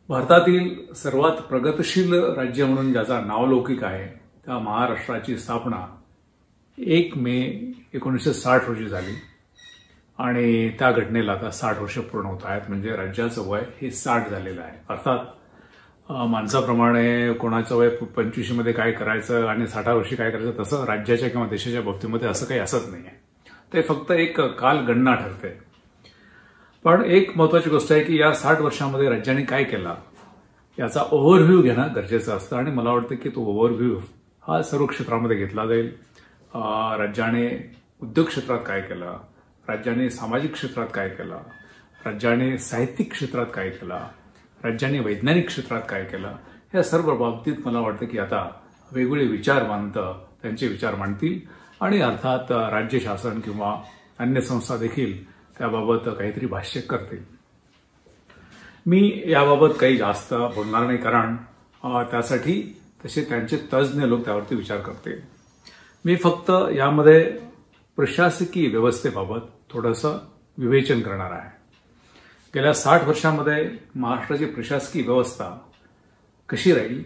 भारतातील सर्वात प्रगतशील राज्य म्हणून ज्याचा नावलौकिक आहे त्या महाराष्ट्राची स्थापना 1 मे 1960 रोजी झाली आणि त्या घटनेला आता 60 वर्ष पूर्ण होत आहेत. म्हणजे राज्याचं वय हे 60 झालेलं आहे. अर्थात माणसाप्रमाणे कोणाचं वय 25 मध्ये काय करायचं आणि 60 वर्षी काय करायचं तसं राज्याच्या किंवा देशाच्या बाबतीमध्ये असं काही असत नाहीये. ते फक्त एक कालगणना ठरते. पण एक महत्वाची गोष्ट आहे की या 60 वर्षांमध्ये राज्याने काय केलं याचा ओव्हरव्ह्यू घेणं गरजेचं असतं आणि मला वाटतं की तो ओव्हरव्ह्यू हा सर्व क्षेत्रामध्ये घेतला जाईल. राज्याने उद्योग क्षेत्रात काय केलं, राज्याने सामाजिक क्षेत्रात काय केलं, राज्याने साहित्यिक क्षेत्रात काय केलं, राज्याने वैज्ञानिक क्षेत्रात काय केलं, या सर्व बाबतीत मला वाटतं की आता वेगवेगळे विचारवंत त्यांचे विचार मांडतील आणि अर्थात राज्य शासन किंवा अन्य संस्था देखील त्याबाबत काहीतरी भाष्य करतील. मी याबाबत काही जास्त बोलणार नाही कारण त्यासाठी तसे त्यांचे तज्ज्ञ लोक त्यावरती विचार करतील. मी फक्त यामध्ये प्रशासकीय व्यवस्थेबाबत थोडंसं विवेचन करणार आहे. गेल्या 60 वर्षांमध्ये महाराष्ट्राची प्रशासकीय व्यवस्था कशी राहील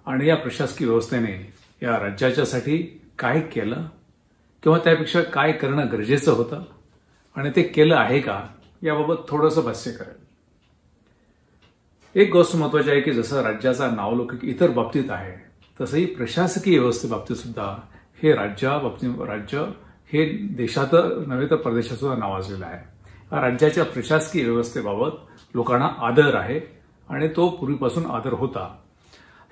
आणि या प्रशासकीय व्यवस्थेने या राज्याच्यासाठी काय केलं किंवा त्यापेक्षा काय करणं गरजेचं होतं आणि ते केलं आहे का याबाबत थोडंसं भाष्य करेल. एक गोष्ट महत्वाची आहे की जसं राज्याचा नावलौकिक इतर बाबतीत आहे तसंही प्रशासकीय व्यवस्थेबाबतीत सुद्धा हे राज्य हे देशात नव्हे तर परदेशात सुद्धा नावाजलेलं आहे. राज्याच्या प्रशासकीय व्यवस्थेबाबत लोकांना आदर आहे आणि तो पूर्वीपासून आदर होता.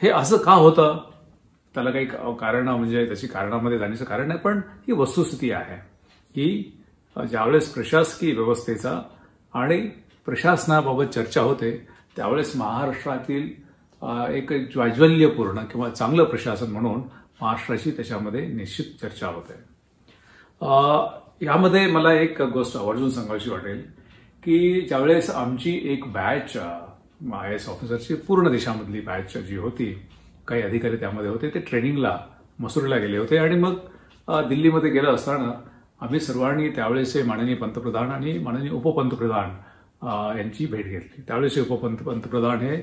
हे असं का होतं त्याला काही कारण म्हणजे त्याची कारणामध्ये जाण्याचं कारण नाही, पण ही वस्तुस्थिती आहे की ज्यावेळेस प्रशासकीय व्यवस्थेचा आणि प्रशासनाबाबत चर्चा होते त्यावेळेस महाराष्ट्रातील एक ज्वाज्वल्यपूर्ण किंवा चांगलं प्रशासन म्हणून महाराष्ट्राची त्याच्यामध्ये निश्चित चर्चा होते. यामध्ये मला एक गोष्ट आवर्जून सांगायची वाटेल की ज्यावेळेस आमची एक बॅच IAS ऑफिसरची पूर्ण देशामधली बॅच जी होती, काही अधिकारी त्यामध्ये होते, ते ट्रेनिंगला मसुरीला गेले होते आणि मग दिल्लीमध्ये गेलं असताना आम्ही सर्वांनी त्यावेळेचे माननीय पंतप्रधान आणि माननीय उपपंतप्रधान यांची भेट घेतली. त्यावेळेचे उपपंतप्रधान हे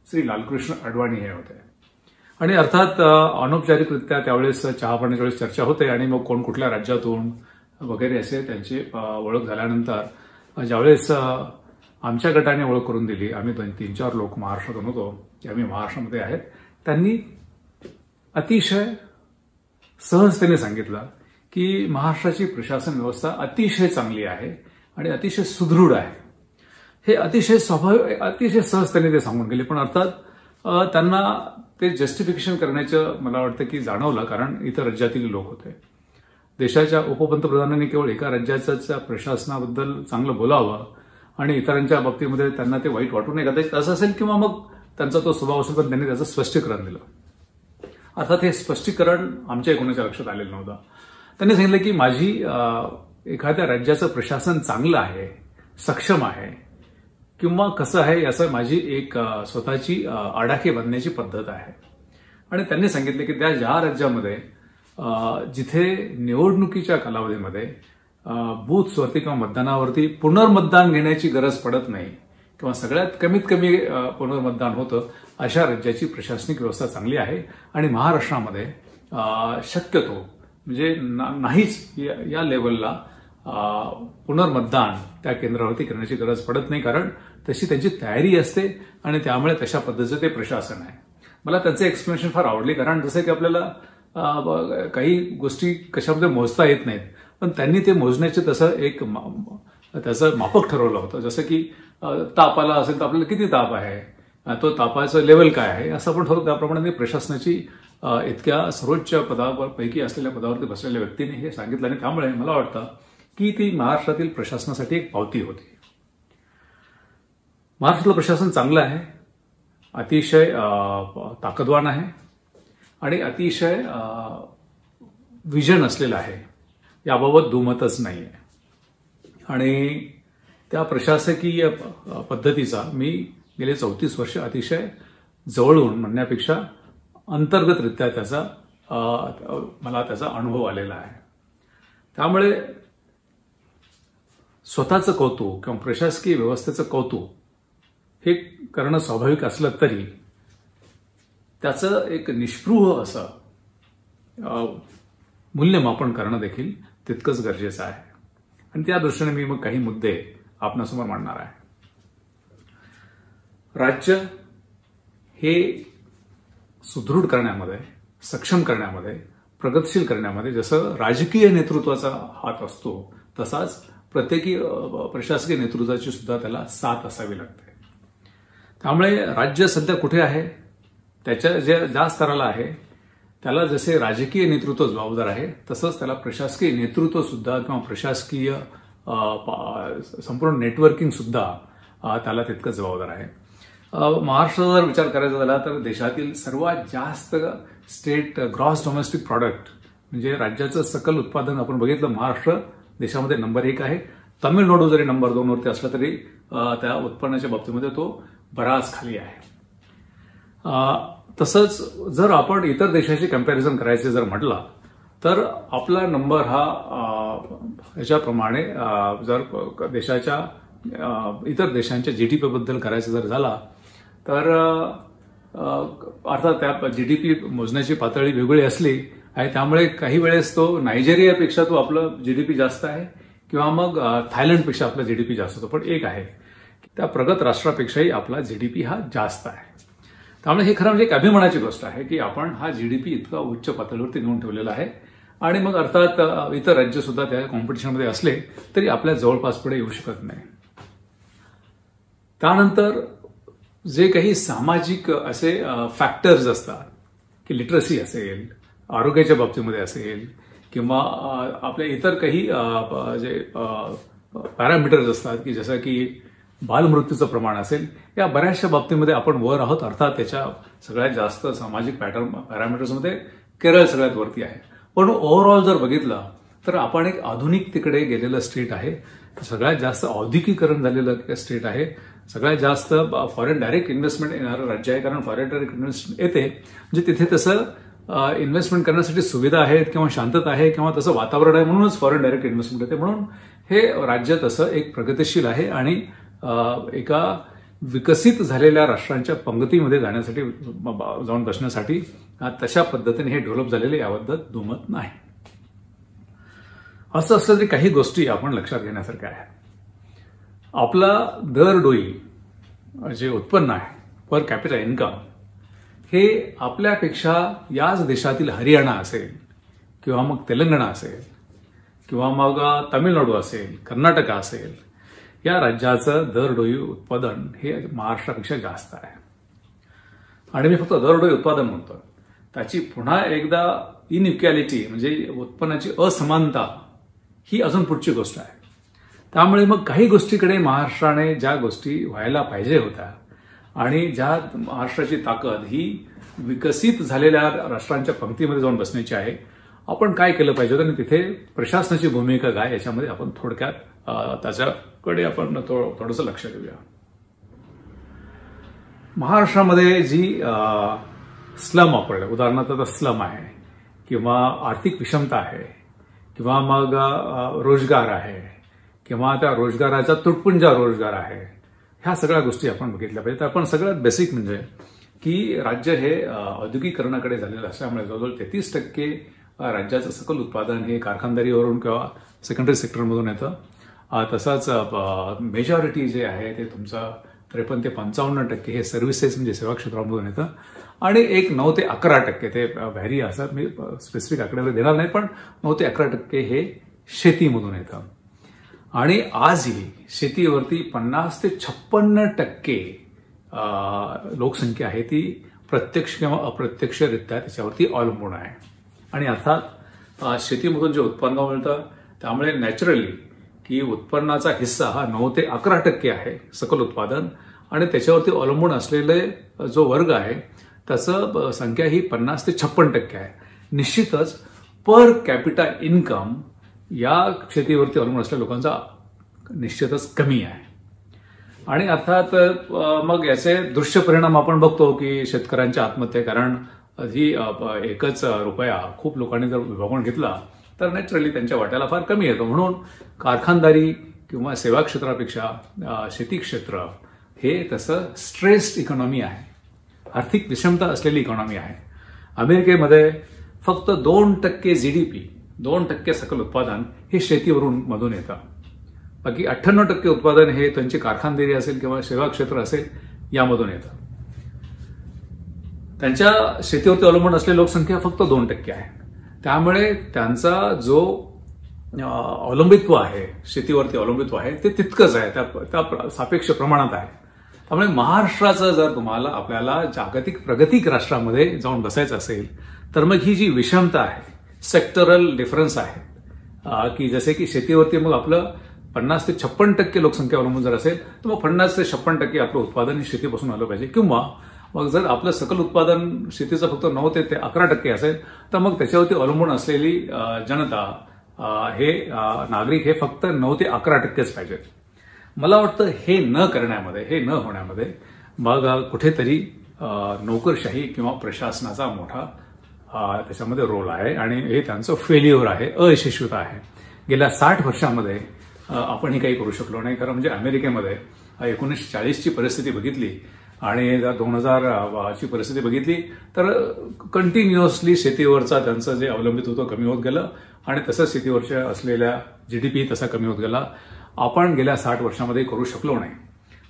श्री लालकृष्ण अडवाणी हे होते आणि अर्थात अनौपचारिकरित्या त्यावेळेस चहा पाण्याच्या वेळेस चर्चा होते आणि मग कोण कुठल्या राज्यातून वगैरे असे त्यांची ओळख झाल्यानंतर ज्यावेळेस आमच्या गटाने ओळख करून दिली, आम्ही 3-4 लोक महाराष्ट्रातून होतो की आम्ही महाराष्ट्रामध्ये आहेत, त्यांनी अतिशय सहजतेने सांगितलं की महाराष्ट्राची प्रशासन व्यवस्था अतिशय चांगली आहे आणि अतिशय सुदृढ आहे. हे अतिशय सहजतेने ते सांगून गेले. पण अर्थात त्यांना ते जस्टिफिकेशन करण्याचं मला वाटतं की जाणवलं कारण इतर राज्यातील लोक होते. देशाच्या उपपंतप्रधानांनी केवळ एका राज्याच्या प्रशासनाबद्दल चांगलं बोलावं आणि इतरांच्या बाबतीमध्ये त्यांना ते वाईट वाटू नये, कदाचित असं असेल किंवा मग त्यांचा तो स्वभाव असेल, पण त्यांनी त्याचं स्पष्टीकरण दिलं. अर्थात हे स्पष्टीकरण आमच्या कोणाच्या लक्षात आलेलं नव्हतं. त्यांनी सांगितलं की माझी एखाद्या राज्याचं प्रशासन चांगलं आहे, सक्षम आहे किंवा कसं आहे याचं माझी एक स्वतःची आडाखे बांधण्याची पद्धत आहे. आणि त्यांनी सांगितलं की त्या ज्या राज्यामध्ये जिथे निवडणुकीच्या कालावधीमध्ये बूथवरती किंवा मतदानावरती पुनर्मतदान घेण्याची गरज पडत नाही किंवा सगळ्यात कमीत कमी पुनर्मतदान होतं अशा राज्याची प्रशासनिक व्यवस्था चांगली आहे आणि महाराष्ट्रामध्ये शक्यतो म्हणजे नाहीच या लेवलला पुनर्मतदान त्या केंद्रावरती करण्याची गरज पडत नाही कारण तशी त्यांची तयारी असते आणि त्यामुळे तशा पद्धतीचं ते प्रशासन आहे. मला त्यांचं एक्सप्लेनेशन फार आवडली कारण जसं की आपल्याला काही गोष्टी कशामध्ये मोजता येत नाहीत पण त्यांनी ते मोजण्याचे तसं एक त्याचं मापक ठरवलं होतं. जसं की ताप आला असेल तर आपल्याला किती ताप आहे, तो तापाचं लेवल काय आहे असं आपण ठरवतो. त्याप्रमाणे प्रशासनाची इतक्या सर्वोच्च पदापैकी असलेल्या पदावरती बसलेल्या व्यक्तीने हे सांगितलं आणि त्यामुळे मला वाटतं की ती महाराष्ट्रातील प्रशासनासाठी एक पावती होती. महाराष्ट्रातलं प्रशासन चांगलं आहे, अतिशय ताकदवान आहे आणि अतिशय विजन असलेलं आहे, याबाबत दुमतच नाहीये. आणि त्या प्रशासकीय पद्धतीचा मी गेले 34 वर्ष अतिशय जवळून म्हणण्यापेक्षा अंतर्गतरित्या मला त्याचा अनुभव आलेला आहे. त्यामुळे स्वतःचं कौतुक किंवा प्रशासकीय व्यवस्थेचं कौतुक हे करणं स्वाभाविक असलं तरी त्याचं एक निष्पृह असं मूल्यमापन करणं देखील तितकंच गरजेचं आहे. आणि त्या दृष्टीने मी मग काही मुद्दे आपणासमोर मांडणार आहे. राज्य हे सुदृढ करण्यामध्ये, सक्षम करण्यामध्ये, प्रगतशील करण्यामध्ये जसं राजकीय नेतृत्वाचा हात असतो तसाच प्रत्येकी प्रशासकीय नेतृत्वाची सुद्धा त्याला साथ असावी लागते. त्यामुळे राज्य सध्या कुठे आहे, त्याच्या ज्या स्तराला आहे त्याला जसे राजकीय नेतृत्व जबाबदार आहे तसंच त्याला प्रशासकीय नेतृत्व सुद्धा किंवा प्रशासकीय संपूर्ण नेटवर्किंग सुद्धा त्याला तितकं जबाबदार आहे. महाराष्ट्राचा जर विचार करायचा झाला तर देशातील सर्वात जास्त स्टेट ग्रॉस डोमेस्टिक प्रॉडक्ट म्हणजे राज्याचं सकल उत्पादन आपण बघितलं, महाराष्ट्र देशामध्ये नंबर 1 आहे. तामिळनाडू जरी नंबर 2 वरती असला तरी त्या उत्पन्नाच्या बाबतीमध्ये तो बराच खाली आहे. तसंच जर आपण इतर देशाशी कम्पॅरिझन करायचे जर म्हटला तर आपला नंबर हा याच्याप्रमाणे जर देशाच्या इतर देशांच्या जीडीपी बद्दल करायचं जर झाला तर अर्थात त्या जीडीपी मोजण्याची पातळी वेगळी असली आहे. त्यामुळे काही वेळेस तो नायजेरियापेक्षा तो आपलं जीडीपी जास्त आहे किंवा मग थायलंडपेक्षा आपला जीडीपी जास्त होतो. पण एक आहे त्या प्रगत राष्ट्रापेक्षाही आपला जीडीपी हा जास्त आहे. त्यामुळे हे खरं म्हणजे एक अभिमानाची गोष्ट आहे की आपण हा जीडीपी इतका उच्च पातळीवरती नेऊन ठेवलेला आहे. आणि मग अर्थात इतर राज्य सुद्धा त्या कॉम्पिटिशनमध्ये असले तरी आपल्या जवळपास पुढे येऊ शकत नाही. त्यानंतर जे काही सामाजिक असे फॅक्टर्स असतात की लिटरसी असेल, आरोग्याच्या बाबतीमध्ये असेल किंवा आपल्या इतर काही जे पॅरामीटर्स असतात की जसं की बालमृत्यूचं प्रमाण असेल, या बऱ्याचशा बाबतीमध्ये आपण वर आहोत. अर्थात त्याच्या सगळ्यात जास्त सामाजिक पॅरामीटर्समध्ये केरळ सगळ्यात वरती आहे. पण ओव्हरऑल जर बघितलं तर आपण एक आधुनिकतेकडे गेलेलं स्टेट आहे, सगळ्यात जास्त औद्योगिकीकरण झालेलं स्टेट आहे, सगळ्यात जास्त फॉरेन डायरेक्ट इन्व्हेस्टमेंट येणारं राज्य आहे. कारण फॉरेन डायरेक्ट इन्व्हेस्टमेंट येते म्हणजे तिथे तसं इन्व्हेस्टमेंट करण्यासाठी सुविधा आहेत किंवा शांतता आहे किंवा तसं वातावरण आहे म्हणूनच फॉरेन डायरेक्ट इन्व्हेस्टमेंट येते. म्हणून हे राज्य तसं एक प्रगतिशील आहे आणि एका विकसित झालेल्या राष्ट्रांच्या पंगतीमध्ये जाण्यासाठी जाऊन बसण्यासाठी तशा पद्धतीने हे डेव्हलप झालेले याबद्दल दुमत नाही. असं असलं तरी काही गोष्टी आपण लक्षात घेण्यासारख्या आहेत. आपला दरडोई जे उत्पन्न आहे पर कॅपिटल इन्कम हे आपल्यापेक्षा याच देशातील हरियाणा असेल किंवा मग तेलंगणा असेल किंवा मग तामिळनाडू असेल, कर्नाटक असेल, या राज्याचं दरडोई उत्पादन हे महाराष्ट्रापेक्षा जास्त आहे. आणि मी फक्त दरडोई उत्पादन म्हणतो, त्याची पुन्हा एकदा इनइक्वॅलिटी म्हणजे उत्पन्नाची असमानता ही अजून पुढची गोष्ट आहे. त्यामुळे मग काही गोष्टीकडे महाराष्ट्राने ज्या गोष्टी व्हायला पाहिजे होत्या आणि ज्या महाराष्ट्राची ताकद ही विकसित झालेल्या राष्ट्रांच्या पंक्तीमध्ये जाऊन बसण्याची आहे, आपण काय केलं पाहिजे होतं आणि तिथे प्रशासनाची भूमिका काय याच्यामध्ये आपण थोडक्यात त्याच्याकडे आपण थोडंसं लक्ष देऊया. महाराष्ट्रामध्ये जी स्लम वापरलं, उदाहरणार्थ स्लम आहे किंवा आर्थिक विषमता आहे किंवा मग रोजगार आहे किंवा त्या रोजगाराचा तुटपुंजा रोजगार आहे, ह्या सगळ्या गोष्टी आपण बघितल्या पाहिजेत. आपण सगळ्यात बेसिक म्हणजे की राज्य हे औद्योगिकरणाकडे झालेलं असल्यामुळे जवळजवळ 33% राज्याचं सकल उत्पादन हे कारखानदारीवरून किंवा सेकंडरी सेक्टरमधून येतं. तसंच मेजॉरिटी जे आहे ते तुमचं 53 ते 55% हे सर्व्हिसेस म्हणजे सेवा क्षेत्रामधून येतं आणि एक 9 ते 11% ते व्हॅरी असं मी स्पेसिफिक आकडेवारी देणार नाही, पण 9 ते 11% हे शेतीमधून येतं. आणि आजही शेतीवरती 50 ते 56% लोकसंख्या आहे ती प्रत्यक्ष किंवा अप्रत्यक्षरित्या त्याच्यावरती अवलंबून आहे. आणि अर्थात शेतीमधून जे उत्पन्न मिळतं त्यामुळे नॅचरली की उत्पन्नाचा हिस्सा हा 9 ते 11% आहे सकल उत्पादन आणि त्याच्यावरती अवलंबून असलेले जो वर्ग आहे त्याचं संख्या ही 50 ते 56% आहे. निश्चितच पर कॅपिटा इन्कम या शेतीवरती अवलंबून असलेल्या लोकांचा निश्चितच कमी आहे. आणि अर्थात मग याचे दृश्य परिणाम आपण बघतो की शेतकऱ्यांच्या आत्महत्या, कारण ही एकच रुपया खूप लोकांनी जर विभागून घेतला तर नॅचरली त्यांच्या वाट्याला फार कमी येतो. म्हणून कारखानदारी किंवा सेवा क्षेत्रापेक्षा शेती क्षेत्र हे तसं स्ट्रेस्ड इकॉनॉमी आहे, आर्थिक विषमता असलेली इकॉनॉमी आहे. अमेरिकेमध्ये फक्त 2% जीडीपी, 2% सकल उत्पादन हे शेतीवरून मधून येतं. बाकी 98% उत्पादन हे त्यांची कारखानदारी असेल किंवा सेवा क्षेत्र असेल यामधून येतं. त्यांच्या शेतीवरती अवलंबून असलेली लोकसंख्या फक्त 2% आहे. त्यामुळे त्यांचा जो अवलंबित्व आहे, शेतीवरती अवलंबित्व आहे ते तितकंच आहे, त्या सापेक्ष प्रमाणात आहे. त्यामुळे महाराष्ट्राचं जर तुम्हाला आपल्याला जागतिक प्रगतिक राष्ट्रामध्ये जाऊन बसायचं असेल तर मग ही जी विषमता आहे, सेक्टरल डिफरन्स आहे, की जसे की शेतीवरती मग आपलं 50 ते 56% लोकसंख्या अवलंबून जर असेल तर मग 50 ते 56% आपलं उत्पादन हे शेतीपासून आलं पाहिजे. किंवा मग जर आपलं सकल उत्पादन शेतीचं फक्त 9 ते 11% असेल तर मग त्याच्यावरती अवलंबून असलेली जनता, हे नागरिक हे फक्त 9 ते 11%च पाहिजेत. मला वाटतं हे न करण्यामध्ये, हे न होण्यामध्ये मग कुठेतरी नोकरशाही किंवा प्रशासनाचा मोठा त्याच्यामध्ये रोल आहे आणि हे त्यांचं फेल्युअर आहे, अयशस्वीता आहे. गेल्या 60 वर्षांमध्ये आपण हे काही करू शकलो नाही. खरं म्हणजे अमेरिकेमध्ये 1940ची परिस्थिती बघितली आणि 2000 ची परिस्थिती बघितली तर कंटिन्युअसली शेतीवरचा त्यांचं जे अवलंबित होतं कमी होत गेलं आणि तसंच शेतीवरच्या असलेल्या जीडीपी तसा कमी होत गेला. आपण गेल्या 60 वर्षांमध्ये करू शकलो नाही.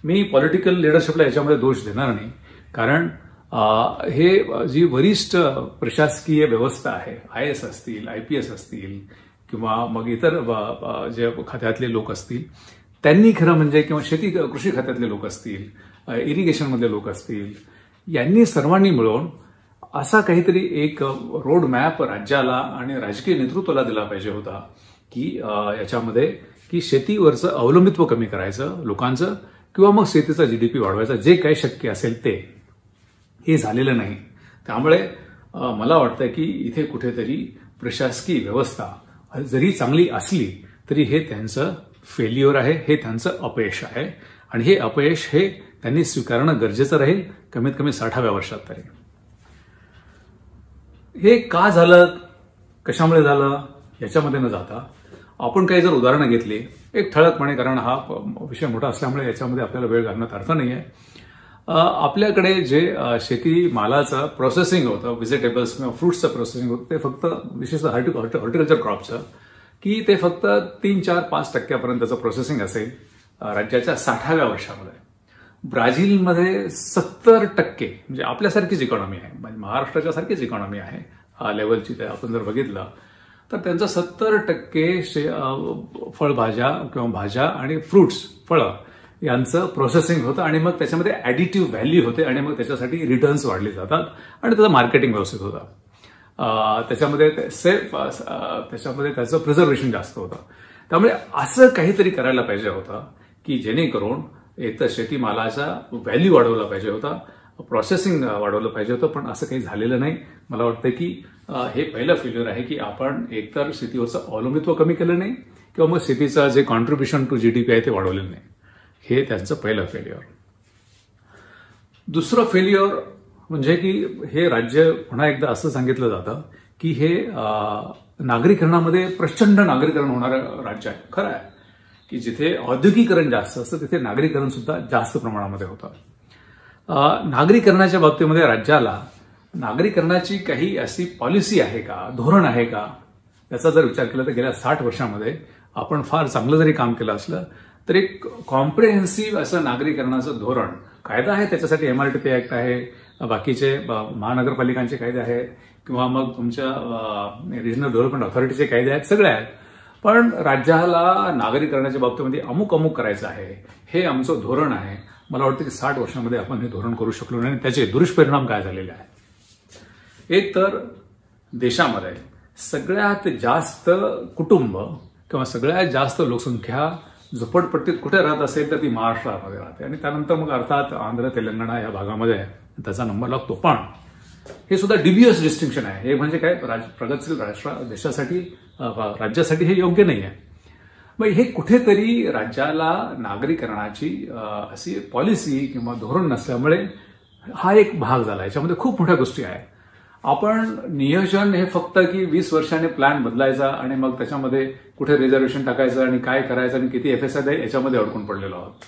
मी पॉलिटिकल लिडरशिपला याच्यामध्ये दोष देणार नाही, कारण हे जी वरिष्ठ प्रशासकीय व्यवस्था आहे, IAS असतील, IPS असतील किंवा मग इतर जे खात्यातले लोक असतील त्यांनी खरं म्हणजे, किंवा कृषी खात्यातले लोक असतील, इरिगेशनमधले लोक असतील, यांनी सर्वांनी मिळून असा काहीतरी एक रोड मॅप राज्याला आणि राजकीय नेतृत्वाला दिला पाहिजे होता की याच्यामध्ये की शेतीवरचं अवलंबित्व कमी करायचं लोकांचं किंवा मग शेतीचा जीडीपी वाढवायचा, जे काही शक्य असेल ते. हे झालेलं नाही. त्यामुळे मला वाटतं की इथे कुठेतरी प्रशासकीय व्यवस्था जरी चांगली असली तरी हे त्यांचं फेल्युअर आहे, हे त्यांचं अपयश आहे आणि हे अपयश हे त्यांनी स्वीकारणं गरजेचं राहील, कमीत कमी 60व्या वर्षात तरी. हे का झालं, कशामुळे झालं याच्यामध्ये न जाता आपण काही जर उदाहरणं घेतली एक ठळकपणे, कारण हा विषय मोठा असल्यामुळे याच्यामध्ये आपल्याला वेळ घालण्यात अर्थ नाहीये. आपल्याकडे जे शेती मालाचं प्रोसेसिंग होतं, व्हेजिटेबल्स किंवा फ्रुट्सचं प्रोसेसिंग होतं, ते फक्त विशेषतः हॉर्टिकल्चर क्रॉपचं, की ते फक्त 3, 4, 5% प्रोसेसिंग असेल राज्याच्या 60व्या वर्षामध्ये. ब्राझीलमध्ये 70%, म्हणजे आपल्यासारखीच इकॉनॉमी आहे, म्हणजे महाराष्ट्राच्या सारखीच इकॉनॉमी आहे लेवलची. ते आपण जर बघितलं तर त्यांचं 70% फळभाज्या किंवा भाज्या आणि फ्रुट्स, फळं यांचं प्रोसेसिंग होतं आणि मग त्याच्यामध्ये ऍडिटिव्ह व्हॅल्यू होते आणि मग त्याच्यासाठी रिटर्न्स वाढले जातात आणि त्याचं मार्केटिंग व्यवस्थित होतं. त्याच्यामध्ये त्याचं प्रिझर्वेशन जास्त होतं. त्यामुळे असं काहीतरी करायला पाहिजे होतं की जेणेकरून एक तर शेतीमालाचा व्हॅल्यू वाढवला पाहिजे होता, प्रोसेसिंग वाढवलं पाहिजे होतं, पण असं काही झालेलं नाही. मला वाटतं की हे पहिलं फेल्युअर आहे की आपण एकतर शेतीवरचं अवलंबित्व कमी केलं नाही किंवा मग शेतीचं जे कॉन्ट्रीब्युशन टू जीडीपी आहे ते वाढवलेलं नाही. हे त्यांचं पहिलं फेल्युअर. दुसरं फेल्युअर म्हणजे की हे राज्य पुन्हा एकदा असं सांगितलं जातं की हे नागरीकरणामध्ये प्रचंड नागरीकरण होणारं राज्य आहे. खरं आहे की जिथे औद्योगिकरण जास्त असतं तिथे नागरीकरण सुद्धा जास्त प्रमाणामध्ये होतं. नागरीकरणाच्या बाबतीमध्ये राज्याला नागरीकरणाची काही अशी पॉलिसी आहे का, धोरण आहे का, याचा जर विचार केला तर गेल्या 60 वर्षांमध्ये आपण फार चांगलं जरी काम केलं असलं तर एक कॉम्प्रिहेन्सिव्ह असं नागरीकरणाचं धोरण, कायदा आहे त्याच्यासाठी, MRTP ऍक्ट आहे, बाकीचे महानगरपालिकांचे कायदे आहेत किंवा मग तुमच्या रिजनल डेव्हलपमेंट ऑथॉरिटीचे कायदे आहेत, सगळे आहेत. पण राज्याला नागरीकरणाच्या बाबतीमध्ये अमुक करायचं आहे, हे आमचं धोरण आहे. मला वाटतं की 60 वर्षांमध्ये आपण हे धोरण करू शकलो नाही. त्याचे दुष्परिणाम काय झालेले आहेत? एक तर देशामध्ये सगळ्यात जास्त कुटुंब किंवा सगळ्यात जास्त लोकसंख्या झोपडपट्टीत कुठे राहत असेल तर ती महाराष्ट्रामध्ये राहते आणि त्यानंतर मग अर्थात आंध्र, तेलंगणा या भागामध्ये त्याचा नंबर लागतो. पण हे सुद्धा डिव्हियस डिस्टिंक्शन आहे. हे म्हणजे काय, प्रगतशील देशासाठी, राज्यासाठी हे योग्य नाही आहे. मग हे कुठेतरी राज्याला नागरीकरणाची अशी पॉलिसी किंवा धोरण नसल्यामुळे हा एक भाग झाला. याच्यामध्ये खूप मोठ्या गोष्टी आहेत. आपण नियोजन हे फक्त की 20 वर्षांनी प्लॅन बदलायचा आणि मग त्याच्यामध्ये कुठे रिझर्वेशन टाकायचं आणि काय करायचं आणि किती FSI द्यायचं याच्यामध्ये अडकून पडलेलो आहोत.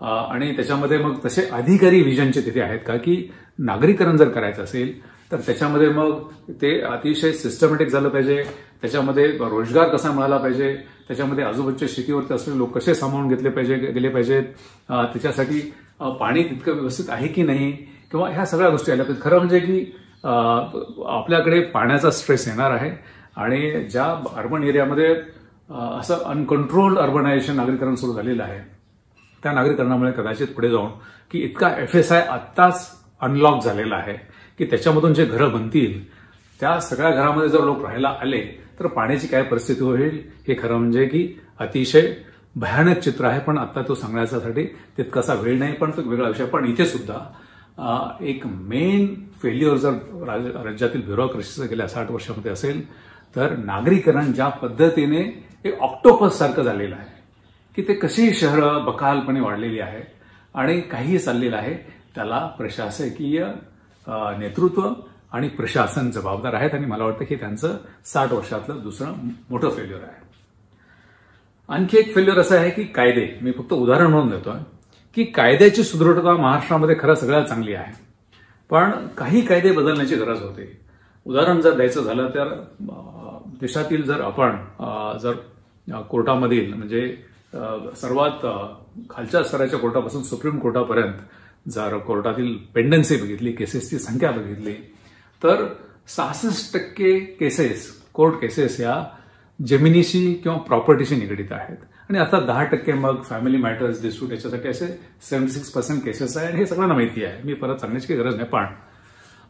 आणि त्याच्यामध्ये मग तसे अधिकारी व्हिजनचे तिथे आहेत का, की नागरीकरण जर करायचं असेल तर त्याच्यामध्ये मग ते अतिशय सिस्टमॅटिक झालं पाहिजे, त्याच्यामध्ये रोजगार कसा मिळाला पाहिजे, त्याच्यामध्ये आजूबाजूच्या शेतीवरती असलेले लोक कसे सामावून गेले पाहिजेत, त्याच्यासाठी पाणी तितकं व्यवस्थित आहे की नाही, किंवा ह्या सगळ्या गोष्टी आल्या पाहिजेत. खरं म्हणजे की आपल्याकडे पाण्याचा स्ट्रेस येणार आहे आणि ज्या अर्बन एरियामध्ये असं अनकंट्रोल्ड अर्बनायझेशन नागरीकरण सुरू झालेलं आहे, त्या नागरीकरणामुळे कदाचित पुढे जाऊन की इतका FSI आत्ताच अनलॉक झालेला आहे की त्याच्यामधून जे घरं बनतील त्या सगळ्या घरामध्ये जर लोक राहायला आले तर पाण्याची काय परिस्थिती होईल हे खरं म्हणजे की अतिशय भयानक चित्र आहे. पण आता तो सांगण्यासाठी तितकासा वेळ नाही, पण तो वेगळा विषय. पण इथे सुद्धा एक मेन फेल्युअर जर राज्यातील ब्युरोक्रेसीचं गेल्या 60 वर्षामध्ये असेल तर नागरीकरण ज्या पद्धतीने एक ऑक्टोपस सारखं झालेलं आहे की ते कशी शहरं बकालपणे वाढलेली आहे आणि काहीही चाललेलं आहे, त्याला प्रशासकीय नेतृत्व आणि प्रशासन जबाबदार आहेत. आणि मला वाटतं की त्यांचं 60 वर्षातलं दुसरं मोठं फेल्युअर आहे. आणखी एक फेल्युअर असं आहे की कायदे, मी फक्त उदाहरण म्हणून देतोय की कायद्याची सुदृढता महाराष्ट्रामध्ये खरं सगळ्यात चांगली आहे, पण काही कायदे बदलण्याची गरज होते. उदाहरण जर द्यायचं झालं तर देशातील जर आपण जर कोर्टामधील म्हणजे सर्वात खालच्या स्तराच्या कोर्टापासून सुप्रीम कोर्टापर्यंत जर कोर्टातील पेंडन्सी बघितली, केसेसची संख्या बघितली तर 66% केसेस, कोर्ट केसेस या जमिनीशी किंवा प्रॉपर्टीशी निगडीत आहेत आणि आता 10% मग फॅमिली मॅटर्स डिस्प्यूट याच्यासाठी असे 76% केसेस आहे आणि हे सगळ्यांना माहिती आहे, मी परत सांगण्याची काही गरज नाही. पण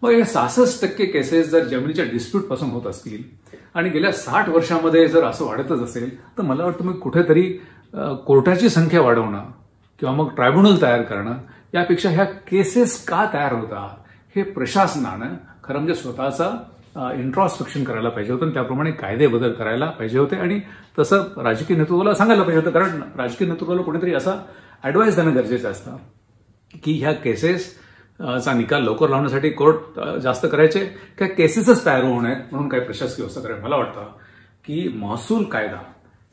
मग हे 66% केसेस जर जमिनीच्या डिस्प्यूट पासून होत असतील आणि गेल्या 60 वर्षामध्ये जर असं वाढतच असेल तर मला वाटतं मग कुठेतरी कोर्टाची संख्या वाढवणं किंवा मग ट्रायब्युनल तयार करणं यापेक्षा ह्या केसेस का तयार होतात हे प्रशासनानं खरं म्हणजे स्वतःचा इंट्रॉस्पेक्शन करायला पाहिजे होतं आणि त्याप्रमाणे कायदे बदल करायला पाहिजे होते. आणि तसं राजकीय नेतृत्वाला सांगायला पाहिजे होतं, कारण राजकीय नेतृत्वाला कोणीतरी असा ऍडवाइस देणं गरजेचं असतं की ह्या केसेस चा निकाल लवकर लावण्यासाठी कोर्ट जास्त करायचे का केसेसच तयार होऊ नयेत म्हणून काही प्रशासकीय व्यवस्था करायला. मला वाटतं की महसूल कायदा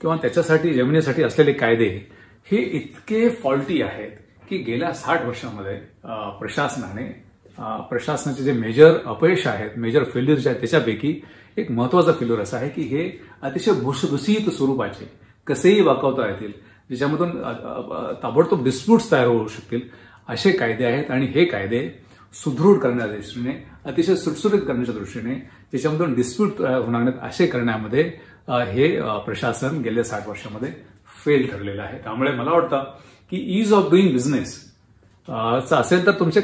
किंवा त्याच्यासाठी जमिनीसाठी असलेले कायदे हे इतके फॉल्टी आहेत की गेल्या 60 वर्षामध्ये प्रशासनाचे जे मेजर अपयश आहेत, मेजर फेल्युअर जे आहेत त्याच्यापैकी एक महत्वाचा फेल्युअर असा आहे की हे अतिशय भुसभुसीत स्वरूपाचे कसेही वाकवता येतील, ज्याच्यामधून ताबडतोब डिस्प्यूट्स तयार होऊ शकतील असे कायदे आहेत. आणि हे कायदे सुदृढ करण्याच्या दृष्टीने, अतिशय सुटसुटीत करण्याच्या दृष्टीने, त्याच्यामधून डिस्प्यूट होणार नाहीत असे करण्यामध्ये हे प्रशासन गेल्या 60 वर्षामध्ये फेल ठरलेलं आहे. त्यामुळे मला वाटतं की ईज ऑफ डुईंग बिझनेस असेल तर तुमचे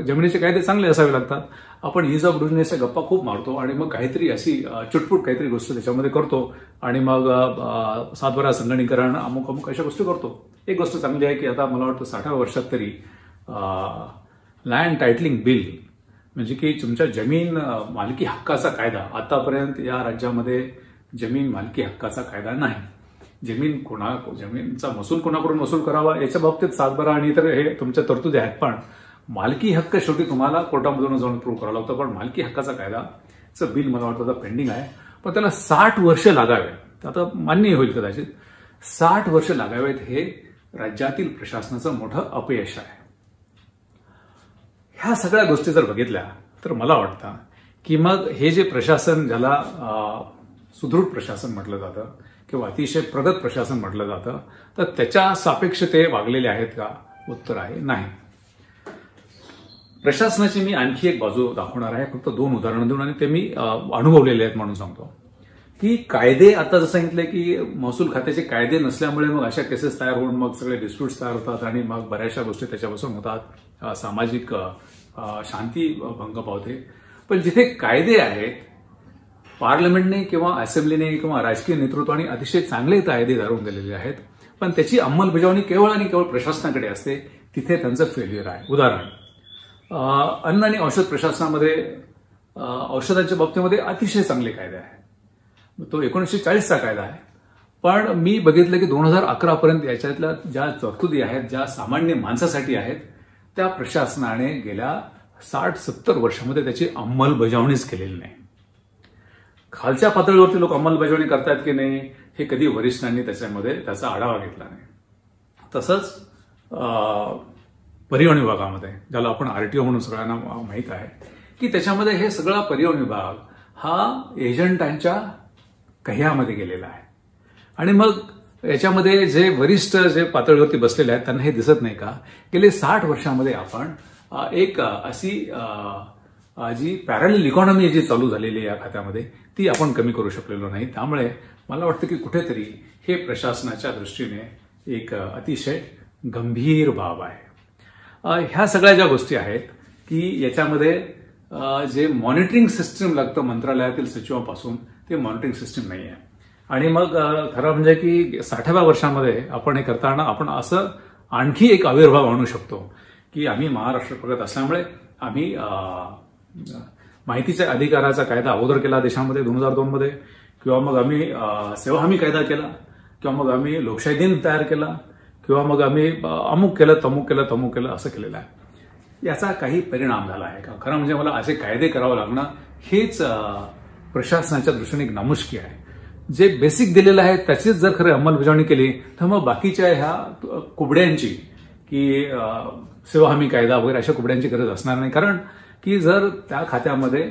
जमिनीचे कायदे चांगले असावे लागतात. आपण ईज ऑफ बिझनेसच्या गप्पा खूप मारतो आणि मग काहीतरी अशी चुटपुट काहीतरी गोष्ट त्याच्यामध्ये करतो आणि मग सातबारा संगणकीकरण अमुक अमुक अशा गोष्टी करतो. एक गोष्ट चांगली आहे की आता मला वाटतं 60व्या वर्षात तरी लँड टायटलिंग बिल म्हणजे की तुमच्या जमीन मालकी हक्काचा कायदा, आतापर्यंत या राज्यामध्ये जमीन मालकी हक्काचा कायदा नाही. जमीनचा महसूल कोणाकडून वसूल करावा याच्या बाबतीत सातबारा आणि इतर हे तुमच्या तरतुदी आहेत, पण मालकी हक्क शेवटी तुम्हाला कोर्टामधून जाऊन प्रूव्ह करावा लागतो. पण मालकी हक्काचा कायदाचं बिल मला वाटतं आता पेंडिंग आहे, पण त्याला 60 वर्ष लागावेत. आता मान्य होईल कदाचित 60 वर्ष लागावेत, हे राज्यातील प्रशासनाचं मोठं अपयश आहे. ह्या सगळ्या गोष्टी जर बघितल्या तर मला वाटतं की मग हे जे प्रशासन, ज्याला सुदृढ प्रशासन म्हटलं जातं किंवा अतिशय प्रगत प्रशासन म्हटलं जातं, तर त्याच्या सापेक्ष ते वागलेले आहेत का? उत्तर आहे नाही. प्रशासनाची मी आणखी एक बाजू दाखवणार आहे, फक्त 2 उदाहरणं देऊन, आणि ते मी अनुभवलेले आहेत म्हणून सांगतो की कायदे, आता जसं सांगितलं की महसूल खात्याचे कायदे नसल्यामुळे मग अशा केसेस तयार होऊन मग सगळे डिस्प्यूट्स तयार होतात आणि मग बऱ्याचशा गोष्टी त्याच्यापासून होतात, सामाजिक शांती भंग पावते. पण जिथे कायदे आहेत, पार्लमेंटने किंवा असेंब्लीने किंवा राजकीय नेतृत्वाने अतिशय चांगले कायदे ठरवून दिलेले आहेत, पण त्याची अंमलबजावणी केवळ आणि केवळ प्रशासनाकडे असते, तिथे त्यांचं फेल्युअर आहे. उदाहरण, अन्न आणि औषध प्रशासनामध्ये औषधांच्या बाबतीमध्ये अतिशय चांगले कायदे आहेत. तो 1940चा कायदा आहे, पण मी बघितलं की 2011 पर्यंत याच्यातल्या ज्या तरतुदी आहेत, ज्या सामान्य माणसासाठी आहेत, त्या प्रशासनाने गेल्या 60-70 वर्षामध्ये त्याची अंमलबजावणीच केलेली नाही. खालच्या पातळीवरती लोक अंमलबजावणी करतात की नाही हे कधी वरिष्ठांनी त्याचा आढावा घेतला नाही. तसंच परिवहन विभागामध्ये, ज्याला आपण आरटीओ म्हणून सगळ्यांना माहीत आहे, की त्याच्यामध्ये हे सगळा परिवहन विभाग हा एजंटांच्या कह्यामध्ये गेलेला आहे. आणि मग याच्यामध्ये जे वरिष्ठ जे पातळीवरती बसलेले आहेत त्यांना हे दिसत नाही का गेले 60 वर्षामध्ये आपण एक अशी जी पॅरलल इकॉनॉमी जी चालू झालेली आहे या खात्यामध्ये ती आपण कमी करू शकलेलो नाही. त्यामुळे मला वाटतं की कुठेतरी हे प्रशासनाच्या दृष्टीने एक अतिशय गंभीर बाब आहे. ह्या सगळ्या ज्या गोष्टी आहेत की याच्यामध्ये जे मॉनिटरिंग सिस्टीम लागतं मंत्रालयातील सचिवापासून ते मॉनिटरिंग सिस्टीम नाही आहे. आणि मग खरं म्हणजे की 60व्या वर्षामध्ये आपण हे करताना आपण असं आणखी एक आविर्भाव आणू शकतो की आम्ही महाराष्ट्र प्रगत असल्यामुळे आम्ही माहितीच्या अधिकाराचा कायदा अगोदर केला देशामध्ये 2002 मध्ये, किंवा मग आम्ही सेवा हमी कायदा केला, किंवा मग आम्ही लोकशाही दिन तयार केला, किंवा मग आम्ही अमुक केलं तमुक केलं तमुक केलं असं केलेलं आहे. याचा काही परिणाम झाला आहे का? खरं म्हणजे मला असे कायदे करावं लागणं हेच प्रशासनाच्या दृष्टीने एक नामुष्की आहे. जे बेसिक दिलेलं आहे त्याचीच जर खरं अंमलबजावणी केली तर मग बाकीच्या ह्या कुबड्यांची की सेवा हमी कायदा वगैरे अशा कुबड्यांची गरज असणार नाही. कारण की जर त्या खात्यामध्ये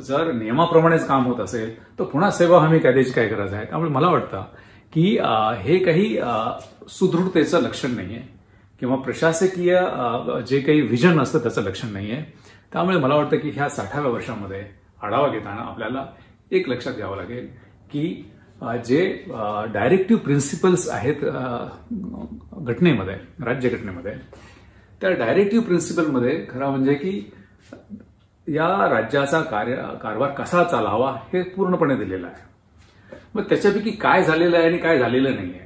जर नियमाप्रमाणेच काम होत असेल तर पुन्हा सेवा हमी कायद्याची काय गरज आहे. त्यामुळे मला वाटतं की हे काही सुदृढतेचं लक्षण नाहीये किंवा प्रशासकीय जे काही विजन असतं त्याचं लक्षण नाहीये. त्यामुळे मला वाटतं की ह्या 60व्या वर्षामध्ये आढावा घेताना आपल्याला एक लक्षात घ्यावं लागेल की जे डायरेक्टिव्ह प्रिन्सिपल्स आहेत घटनेमध्ये, राज्यघटनेमध्ये, त्या डायरेक्टिव्ह प्रिन्सिपलमध्ये खरं म्हणजे की या राज्याचा कारभार कसा चालावा हे पूर्णपणे दिलेलं आहे. मग त्याच्यापैकी काय झालेलं आहे आणि काय झालेलं नाही आहे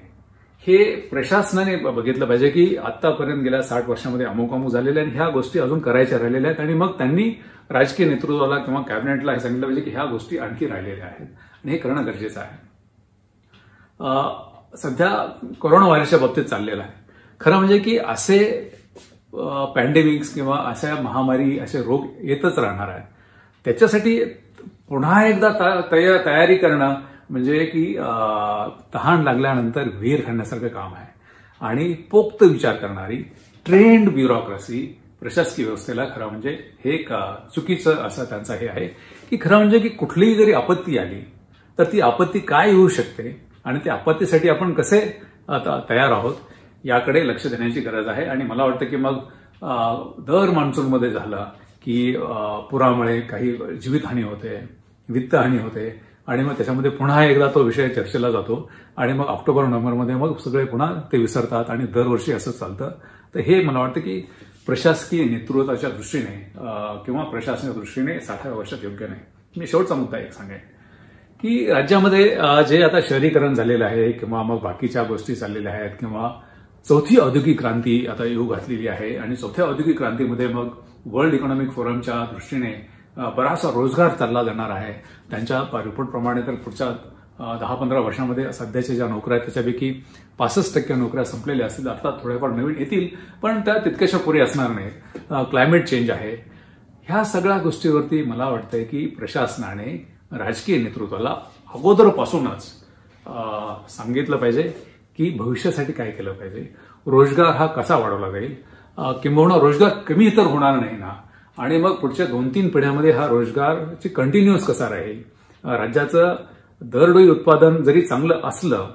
हे प्रशासनाने बघितलं पाहिजे की आतापर्यंत गेल्या 60 वर्षामध्ये अमुक अमुक झालेल्या आणि ह्या गोष्टी अजून करायच्या राहिलेल्या आहेत. आणि मग त्यांनी राजकीय नेतृत्वाला किंवा कॅबिनेटला हे सांगितलं पाहिजे की ह्या गोष्टी आणखी राहिलेल्या आहेत आणि हे करणं गरजेचं आहे. सध्या कोरोना व्हायरसच्या बाबतीत चाललेलं आहे. खरं म्हणजे की असे पॅन्डेमिक्स किंवा अशा महामारी असे रोग येतच राहणार आहेत. त्याच्यासाठी पुन्हा एकदा तयारी करणं म्हणजे की तहान लागल्यानंतर विहीर खणण्यासारखं काम आहे. आणि पोक्त विचार करणारी ट्रेंड ब्युरोक्रेसी प्रशासकीय व्यवस्थेला खरं म्हणजे हे एक चुकीचं असं त्यांचं हे आहे की खरं म्हणजे की कुठलीही जरी आपत्ती आली तर ती आपत्ती काय येऊ शकते आणि त्या आपत्तीसाठी आपण कसे तयार आहोत याकडे लक्ष देण्याची गरज आहे. आणि मला वाटतं की मग दर मान्सूनमध्ये झालं की पुरामुळे काही जीवितहानी होते, वित्तहानी होते आणि मग त्याच्यामध्ये पुन्हा एकदा तो विषय चर्चेला जातो आणि मग ऑक्टोबर नोव्हेंबरमध्ये मग सगळे पुन्हा ते विसरतात आणि दरवर्षी असं चालतं. तर हे मला वाटतं की प्रशासकीय नेतृत्वाच्या दृष्टीने किंवा प्रशासनाच्या दृष्टीने 60व्या वर्षात योग्य नाही. मी शेवटचा मुद्दा एक सांगेन की राज्यामध्ये जे आता शहरीकरण झालेलं आहे किंवा मग बाकीच्या गोष्टी चाललेल्या आहेत किंवा चौथी औद्योगिक क्रांती आता येऊ घातलेली आहे आणि चौथ्या औद्योगिक क्रांतीमध्ये मग वर्ल्ड इकॉनॉमिक फोरमच्या दृष्टीने बराचसा रोजगार चालला जाणार आहे. त्यांच्या रिपोर्टप्रमाणे तर पुढच्या 10-15 वर्षांमध्ये सध्याच्या ज्या नोकऱ्या आहेत त्याच्यापैकी 65% नोकऱ्या संपलेल्या असतील. अर्थात थोड्याफार नवीन येतील पण त्या तितक्याशा पुरे असणार नाहीत. क्लायमेट चेंज आहे. ह्या सगळ्या गोष्टीवरती मला वाटतंय की प्रशासनाने राजकीय नेतृत्वाला अगोदरपासूनच सांगितलं पाहिजे की भविष्यासाठी काय केलं पाहिजे, रोजगार हा कसा वाढवला जाईल, किंबहुना रोजगार कमी तर होणार नाही ना, आणि मग पुढच्या 2-3 पिढ्यामध्ये हा रोजगारची कंटिन्युअस कसा राहील. राज्याचं दरडोई उत्पादन जरी चांगलं असलं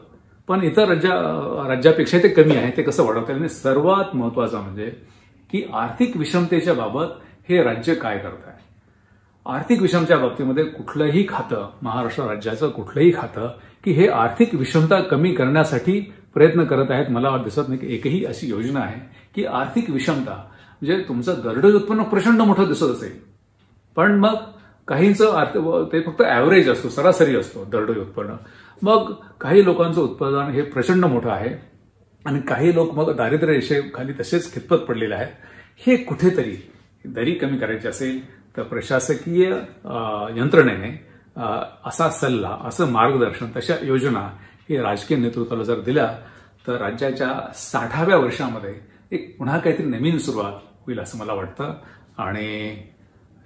पण इतर राज्यापेक्षा ते कमी आहे, ते कसं वाढवता येईल. आणि सर्वात महत्वाचं म्हणजे की आर्थिक विषमतेच्या बाबत हे राज्य काय करत आहे. आर्थिक विषमतेच्या बाबतीमध्ये कुठलंही खातं, महाराष्ट्र राज्याचं कुठलंही खातं की हे आर्थिक विषमता कमी करण्यासाठी प्रयत्न करत आहेत मला दिसत नाही की एकही अशी योजना आहे की आर्थिक विषमता म्हणजे तुमचं दरडोई उत्पन्न प्रचंड मोठं दिसत असेल पण मग काहींचं ते फक्त ॲव्हरेज असतो, सरासरी असतो दरडोई उत्पन्न. मग काही लोकांचं उत्पादन हे प्रचंड मोठं आहे आणि काही लोक मग दारिद्र्य रेषेखाली तसेच खितपत पडलेले आहेत. हे कुठेतरी दरी कमी करायची असेल तर प्रशासकीय यंत्रणेने असा सल्ला, असं मार्गदर्शन, तशा योजना हे राजकीय नेतृत्वाला जर दिल्या तर राज्याच्या 60व्या वर्षामध्ये एक पुन्हा काहीतरी नवीन सुरुवात होईल असं मला वाटतं. आणि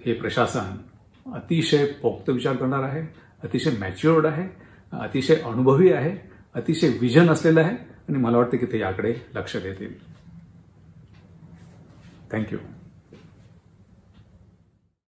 हे प्रशासन अतिशय पोक्त विचार करणार आहे, अतिशय मॅच्युअर्ड आहे, अतिशय अनुभवी आहे, अतिशय विजन असलेलं आहे आणि मला वाटतं की ते याकडे लक्ष देतील. थँक्यू.